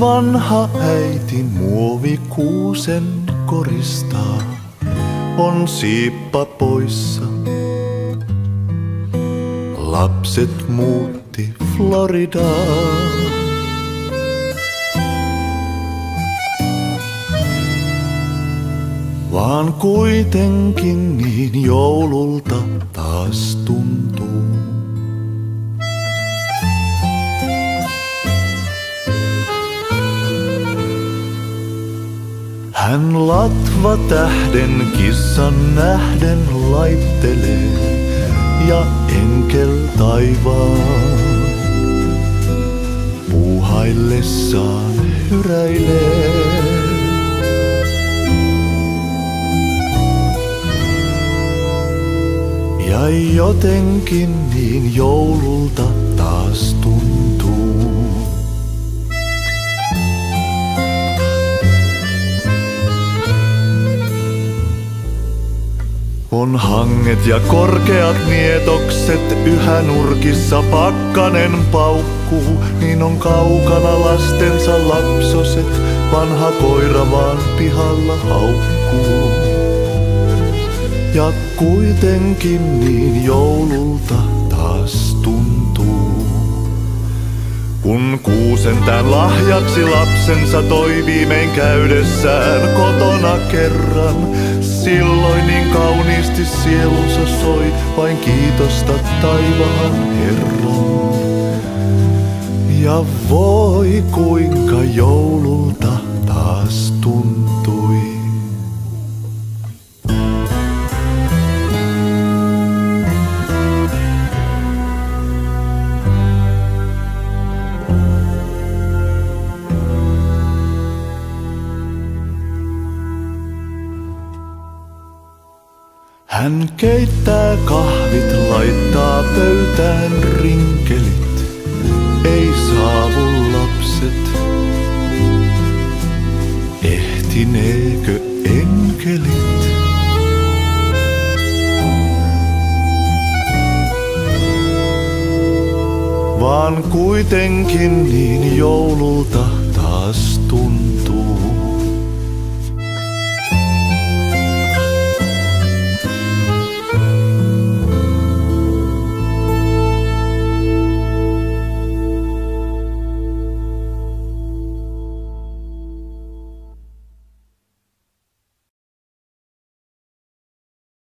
vanha äiti muovikuusen koristaa, on siippa poissa. Lapset muutti Floridaan. Vaan kuitenkin niin joululta taas tuntuu. Hän latva tähden kissan nähden laittelee ja enkel taivaan puuhaillessaan hyräilee. Ja jotenkin niin joululta taas tuntuu. On hanget ja korkeat nietokset, yhä nurkissa pakkanen paukkuu. Niin on kaukana lastensa lapsoset, vanha koira vaan pihalla haukkuu. Ja kuitenkin niin joululta taas tuntuu. Kun kuusentään lahjaksi lapsensa toi viimein käydessään kotona kerran, silloin niin kauniisti sielunsa soi vain kiitosta taivaan Herran. Ja voi kuinka joululta taas tuntui. Hän keittää kahvit, laittaa pöytään rinkelit, ei saavu lapset. Ehtineekö enkelit? Vaan kuitenkin niin joululta